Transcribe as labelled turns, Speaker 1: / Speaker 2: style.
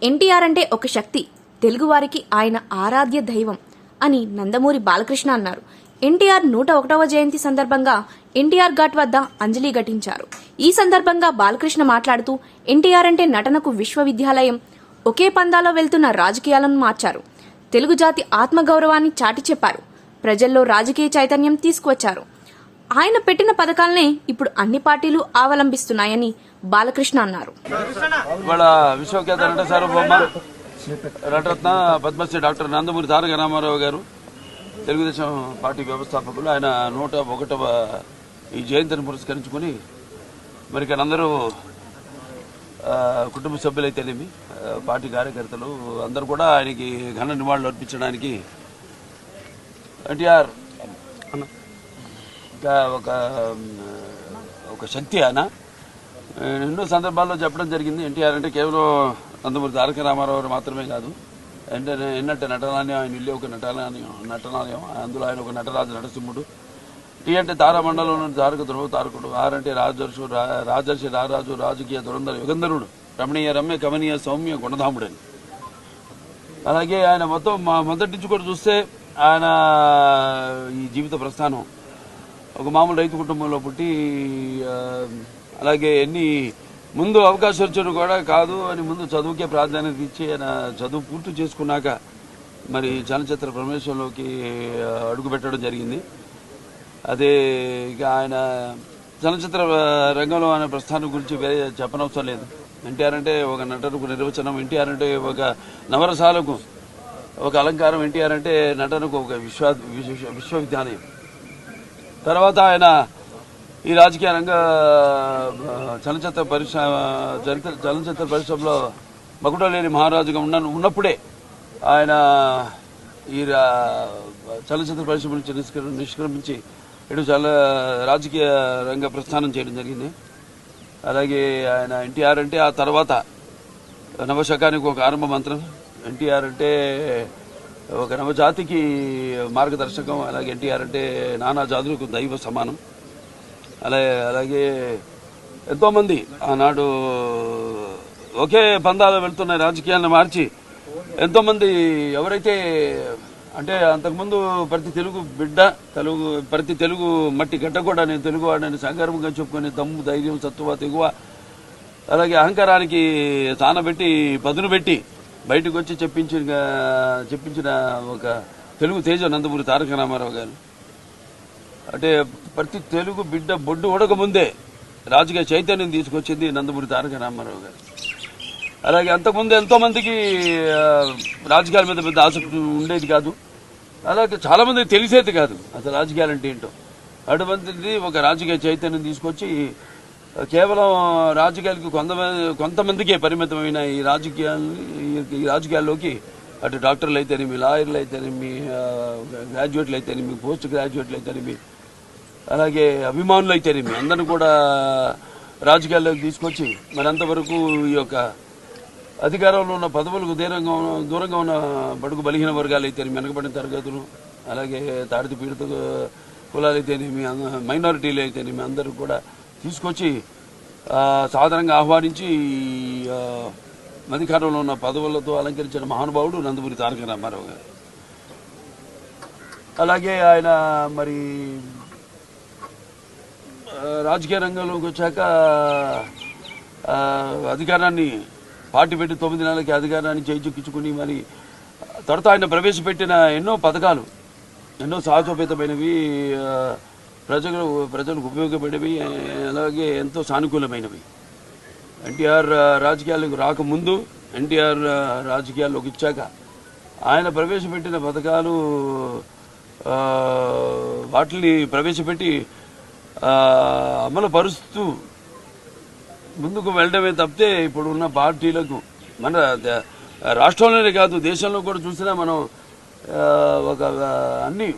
Speaker 1: ఎన్టీఆర్ అంటే ఒక శక్తి, తెలుగువారికి ఆయన ఆరాధ్య దైవం అని నందమూరి బాలకృష్ణ అన్నారు. ఎన్టీఆర్ 101వ జయంతి సందర్భంగా ఎన్టీఆర్ ఘాట్ వద్ద అంజలి ఘటించారు. ఈ సందర్భంగా బాలకృష్ణ మాట్లాడుతూ ఎన్టీఆర్ అంటే నటనకు విశ్వవిద్యాలయం, ఒకే పందాలో వెళ్తున్న రాజకీయాలను మార్చారు. తెలుగు జాతి ఆత్మగౌరవాన్ని చాటి చెప్పారు. ప్రజల్లో రాజకీయ చైతన్యం తీసుకువచ్చారు. ఆయన పెట్టిన పథకాలనే ఇప్పుడు అన్ని పార్టీలు అవలంబిస్తున్నాయని బాలకృష్ణ అన్నారు.
Speaker 2: విశ్వఖ్యాత నట సార్వభౌమ నటరత్న పద్మశ్రీ డాక్టర్ నందమూరి తారక రామారావు గారు తెలుగుదేశం పార్టీ వ్యవస్థాపకులు. ఆయన 101వ ఈ జయంతిని పురస్కరించుకుని మరి ఇక్కడ అందరూ కుటుంబ సభ్యులైతేనేమి, పార్టీ కార్యకర్తలు అందరూ కూడా ఆయనకి ఘన నివాళులు అర్పించడానికి ఎన్టీఆర్ ఒక శక్తి. ఆయన ఎన్నో సందర్భాల్లో చెప్పడం జరిగింది. ఎన్టీఆర్ అంటే కేవలం నందమూరి తారక రామారావు మాత్రమే కాదు, ఎన్నట్టే నటనాలయం, ఆయన ఇల్లు ఒక నటనాలయం, అందులో ఆయన ఒక నటరాజు నరసింహుడు. టీ అంటే తారామండలంలో తారక ధ్రువ తారకుడు, ఆర్ అంటే రాజర్షి రారాజు, రాజకీయ దురంధర యుగంధరుడు, రమణీయ రమ్య కమనీయ సౌమ్య గుణధాముడని. అలాగే ఆయన మొదటి నుంచి కూడా చూస్తే ఆయన ఈ జీవిత ప్రస్థానం ఒక మామూలు రైతు కుటుంబంలో పుట్టి, అలాగే ముందు అవకాశం వచ్చారు కూడా కాదు అని ముందు చదువుకే ప్రాధాన్యత ఇచ్చి ఆయన చదువు పూర్తి చేసుకున్నాక మరి చలనచిత్ర ప్రవేశంలోకి అడుగుపెట్టడం జరిగింది. అదే ఇక ఆయన చలనచిత్ర రంగంలో ఆయన ప్రస్థానం గురించి వేరే చెప్పనవసరం లేదు. ఎన్టీఆర్ అంటే ఒక నటనకు నిర్వచనం, ఎన్టీఆర్ అంటే ఒక నవరసాలకు ఒక అలంకారం, ఎన్టీఆర్ అంటే నటనకు ఒక విశ్వవిద్యాలయం. తర్వాత ఆయన ఈ రాజకీయ రంగ చలనచిత్ర పరిశ్రమలో మకుటలేని మహారాజుగా ఉన్నప్పుడే ఆయన ఈ చలనచిత్ర పరిశ్రమ నుంచి నిష్క్రమించి ఇటు రాజకీయ రంగ ప్రస్థానం చేయడం జరిగింది. అలాగే ఆయన ఎన్టీఆర్ అంటే ఆ తర్వాత నవశకానికి ఒక ఆరంభ మంత్రం, ఎన్టీఆర్ అంటే ఒక నవజాతికి మార్గదర్శకం. అలాగే ఎన్టీఆర్ అంటే నానా జాతులకు దైవ సమానం. అలాగే ఎంతోమంది ఆనాడు ఒకే పందాలో వెళ్తున్న రాజకీయాలను మార్చి ఎంతోమంది ఎవరైతే అంటే అంతకుముందు ప్రతి తెలుగు బిడ్డ, ప్రతి తెలుగు మట్టి గడ్డ కూడా నేను తెలుగువాడని సంగర్వంగా చెప్పుకుని దమ్ము, ధైర్యం, సత్తువ, తెగువ, అలాగే అహంకారానికి తానబెట్టి పదును పెట్టి బయటకు వచ్చి చెప్పించిన ఒక తెలుగు తేజ నందమూరి తారక రామారావు గారు. అంటే ప్రతి తెలుగు బిడ్డ బొడ్డు ఉడక ముందే రాజకీయ చైతన్యం తీసుకొచ్చింది నందమూరి తారక రామారావు గారు. అలాగే అంతకుముందు ఎంతో మందికి రాజకీయాల మీద పెద్ద ఆసక్తి ఉండేది కాదు, అలాగే చాలా మందికి తెలిసేది కాదు అసలు రాజకీయాలు అంటే ఏంటో. అటువంటిది ఒక రాజకీయ చైతన్యం తీసుకొచ్చి కేవలం రాజకీయాలకు కొంతమందికే పరిమితమైన ఈ రాజకీయాల్లోకి అటు డాక్టర్లు అయితేనేమి, లాయర్లు అయితేనేమి, గ్రాడ్యుయేట్లు అయితేనేమి, పోస్ట్ గ్రాడ్యుయేట్లు అయితేనేమి, అలాగే అభిమానులు అయితేనేమి అందరిని కూడా రాజకీయాల్లోకి తీసుకొచ్చి మరి అంతవరకు ఈ యొక్క అధికారంలో ఉన్న పదవులకు దూరంగా ఉన్న బడుగు బలహీన వర్గాలు అయితేనేమి, వెనకబడిన తరగతులు, అలాగే తాడిత పీడిత కులాలు అయితేనేమి, మైనారిటీలు అయితేనేమి అందరూ కూడా తీసుకొచ్చి సాధారణంగా ఆహ్వానించి అధికారంలో ఉన్న పదవులతో అలంకరించిన మహానుభావుడు నందమూరి తారక రామారావు గారు. అలాగే ఆయన మరి రాజకీయ రంగంలోకి వచ్చాక అధికారాన్ని పార్టీ పెట్టి 9 నెలలకి అధికారాన్ని చేయించుకుని మరి తర్వాత ఆయన ప్రవేశపెట్టిన ఎన్నో పథకాలు ఎన్నో సాహసోపేతమైనవి, ప్రజలకు ఉపయోగపడేవి, అలాగే ఎంతో సానుకూలమైనవి. ఎన్టీఆర్ రాజకీయాలకు రాకముందు, ఎన్టీఆర్ రాజకీయాల్లోకి ఇచ్చాక ఆయన ప్రవేశపెట్టిన పథకాలు వాటిని ప్రవేశపెట్టి అమలు పరుస్తూ ముందుకు వెళ్ళడమే తప్పితే ఇప్పుడు ఉన్న పార్టీలకు మన రాష్ట్రంలోనే కాదు దేశంలో కూడా చూసినా మనం అన్ని